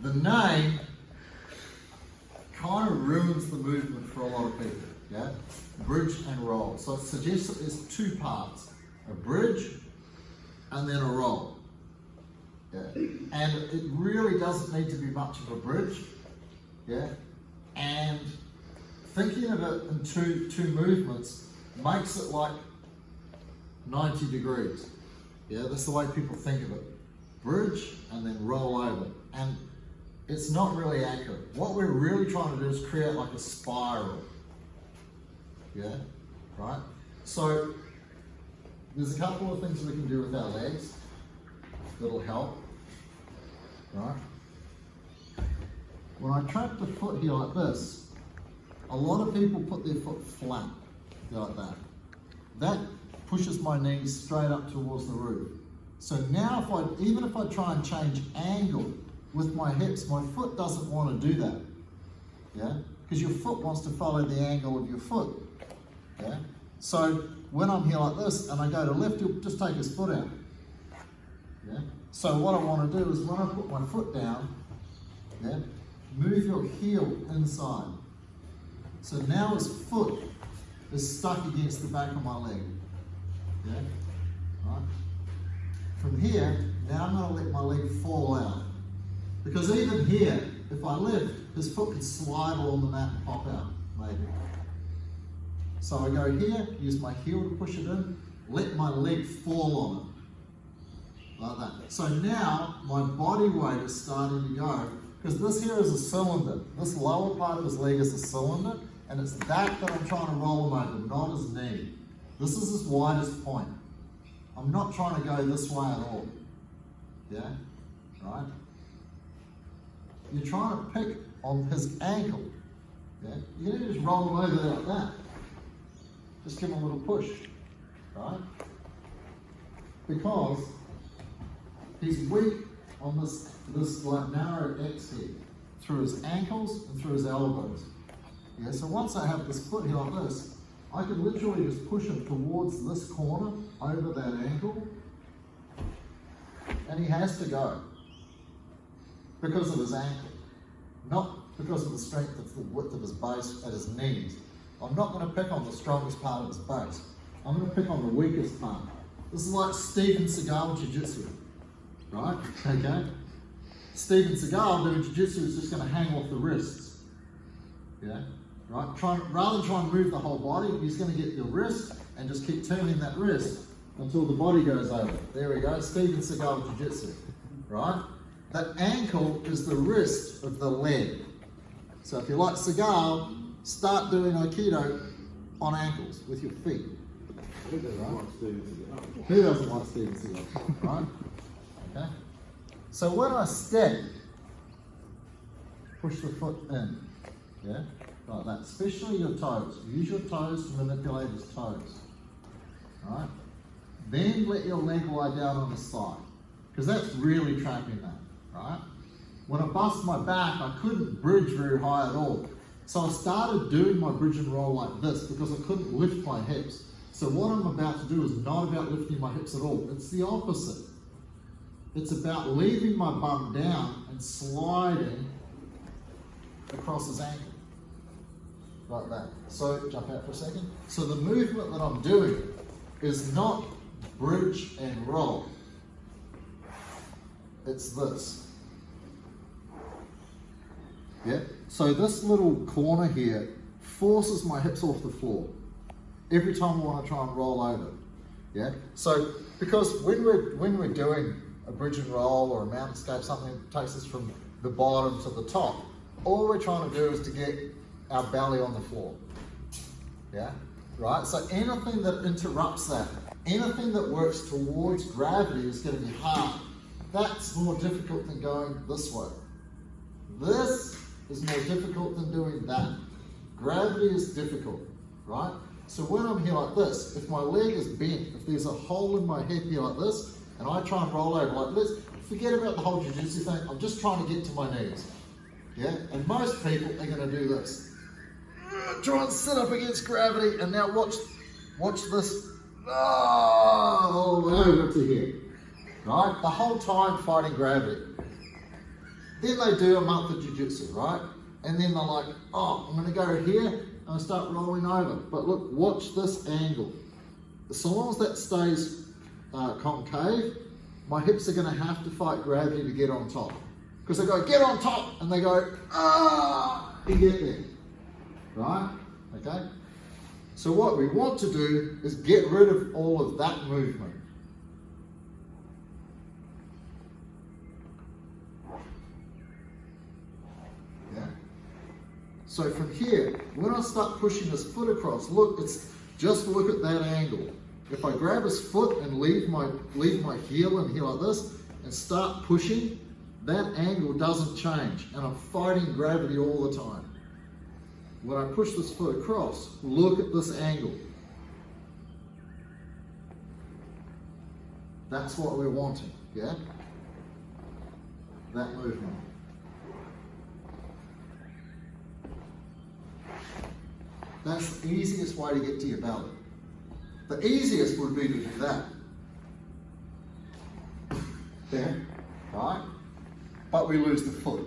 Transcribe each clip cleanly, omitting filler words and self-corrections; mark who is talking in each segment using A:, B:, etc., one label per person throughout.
A: the name kind of ruins the movement for a lot of people, yeah? Bridge and roll. So it suggests that there's two parts, a bridge and then a roll. Yeah. And it really doesn't need to be much of a bridge, yeah? And thinking of it in two movements makes it like 90 degrees. Yeah, that's the way people think of it. Bridge and then roll over. And it's not really accurate. What we're really trying to do is create like a spiral. Yeah, right? So there's a couple of things we can do with our legs that'll help, right? When I trap the foot here like this, a lot of people put their foot flat, like that. That pushes my knees straight up towards the roof. So now even if I try and change angle with my hips, my foot doesn't want to do that, yeah? Because your foot wants to follow the angle of your foot, yeah? So when I'm here like this and I go to lift, he'll just take his foot out, yeah? So what I want to do is when I put my foot down, yeah, move your heel inside. So now his foot is stuck against the back of my leg, yeah? Right? From here, now I'm going to let my leg fall out. Because even here, if I lift, his foot can slide along the mat and pop out, maybe. So I go here, use my heel to push it in, let my leg fall on it, like that. So now my body weight is starting to go, because this here is a cylinder. This lower part of his leg is a cylinder, and it's that I'm trying to roll him over, not his knee. This is his widest point. I'm not trying to go this way at all, yeah, right? You're trying to pick on his ankle, yeah? You don't just roll him over there like that. Just give him a little push, right? Because he's weak on this like narrow X here, through his ankles and through his elbows. Yeah, so once I have this foot here like this, I can literally just push him towards this corner, over that ankle, and he has to go. Because of his ankle, not because of the strength of the width of his base at his knees. I'm not going to pick on the strongest part of his base. I'm going to pick on the weakest part. This is like Steven Seagal Jiu-Jitsu, right? Okay? Steven Seagal doing Jiu-Jitsu is just going to hang off the wrists, yeah? Right? Rather than try and move the whole body, he's going to get your wrist and just keep turning that wrist until the body goes over. There we go, Steven Seagal Jiu-Jitsu, right? That ankle is the wrist of the leg. So if you like Seagal, start doing Aikido on ankles with your feet.
B: Who doesn't like Steven Seagal?
A: Who doesn't like Steven Seagal, right? Okay. So when I step, push the foot in, yeah, like that. Especially your toes. Use your toes to manipulate his toes, right? Then let your leg lie down on the side, because that's really trapping that. Right? When I bust my back, I couldn't bridge very high at all. So I started doing my bridge and roll like this because I couldn't lift my hips. So what I'm about to do is not about lifting my hips at all. It's the opposite. It's about leaving my bum down and sliding across his ankle. Like that. So jump out for a second. So the movement that I'm doing is not bridge and roll. It's this. Yeah? So this little corner here forces my hips off the floor every time I want to try and roll over. Yeah? So because when we're doing a bridge and roll or a mountain escape, something that takes us from the bottom to the top, all we're trying to do is to get our belly on the floor. Yeah? Right? So anything that interrupts that, anything that works towards gravity is going to be hard. That's more difficult than going this way. This is more difficult than doing that. Gravity is difficult, right? So when I'm here like this, if my leg is bent, if there's a hole in my head here like this, and I try and roll over like this, forget about the whole jiu-jitsu thing, I'm just trying to get to my knees. Yeah? And most people are going to do this. Try and sit up against gravity, and now watch this. All the way over to here. Right? The whole time fighting gravity. Then they do a month of jiu-jitsu, right? And then they're like, oh, I'm gonna go here, and I start rolling over. But look, watch this angle. So long as that stays concave, my hips are gonna have to fight gravity to get on top. Because they go, get on top, and they go, ah, you get there, right? Okay? So what we want to do is get rid of all of that movement. Yeah? So from here, when I start pushing this foot across, look, just look at that angle. If I grab his foot and leave my heel in here like this and start pushing, that angle doesn't change, and I'm fighting gravity all the time. When I push this foot across, look at this angle. That's what we're wanting, yeah? That movement. That's the easiest way to get to your belly. The easiest would be to do that. There, right? But we lose the foot.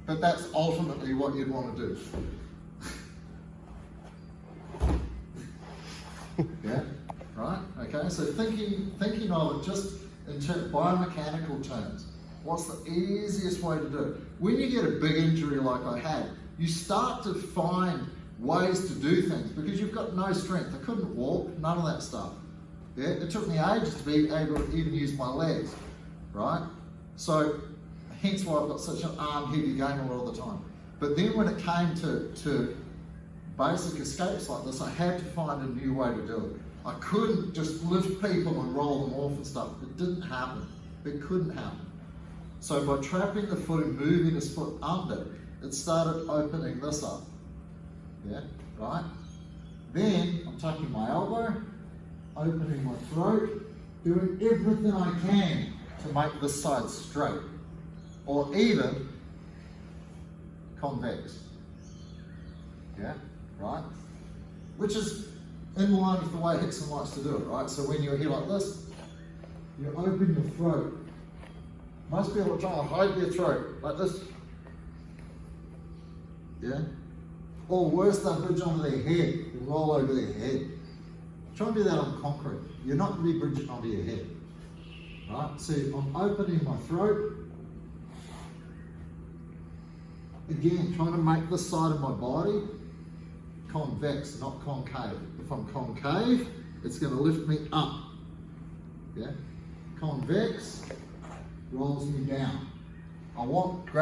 A: But that's ultimately what you'd want to do. Yeah, right? Okay, so thinking of it just in biomechanical terms, what's the easiest way to do it? When you get a big injury like I had, you start to find ways to do things because you've got no strength. I couldn't walk, none of that stuff. Yeah, it took me ages to be able to even use my legs, right? So, hence why I've got such an arm-heavy gamer all the time. But then when it came to basic escapes like this, I had to find a new way to do it. I couldn't just lift people and roll them off and stuff. It didn't happen. It couldn't happen. So by trapping the foot and moving his foot under, it started opening this up. Yeah, right? Then I'm tucking my elbow, opening my throat, doing everything I can to make this side straight, or even convex. Yeah, right? Which is in line with the way Hickson likes to do it, right? So when you're here like this, you open your throat. Most people are trying to hide their throat, like this. Yeah? Or worse, they'll bridge onto their head, you roll over their head. Try and do that on concrete. You're not going to be bridging onto your head. Right? So I'm opening my throat. Again, trying to make this side of my body convex, not concave. If I'm concave, it's going to lift me up. Yeah? Convex rolls me down. I want to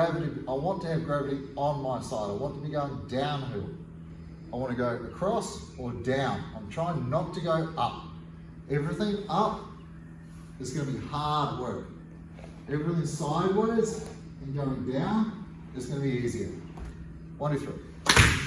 A: have gravity on my side. I want to be going downhill. I want to go across or down. I'm trying not to go up. Everything up is going to be hard work. Everything sideways and going down is going to be easier. 1, 2, 3.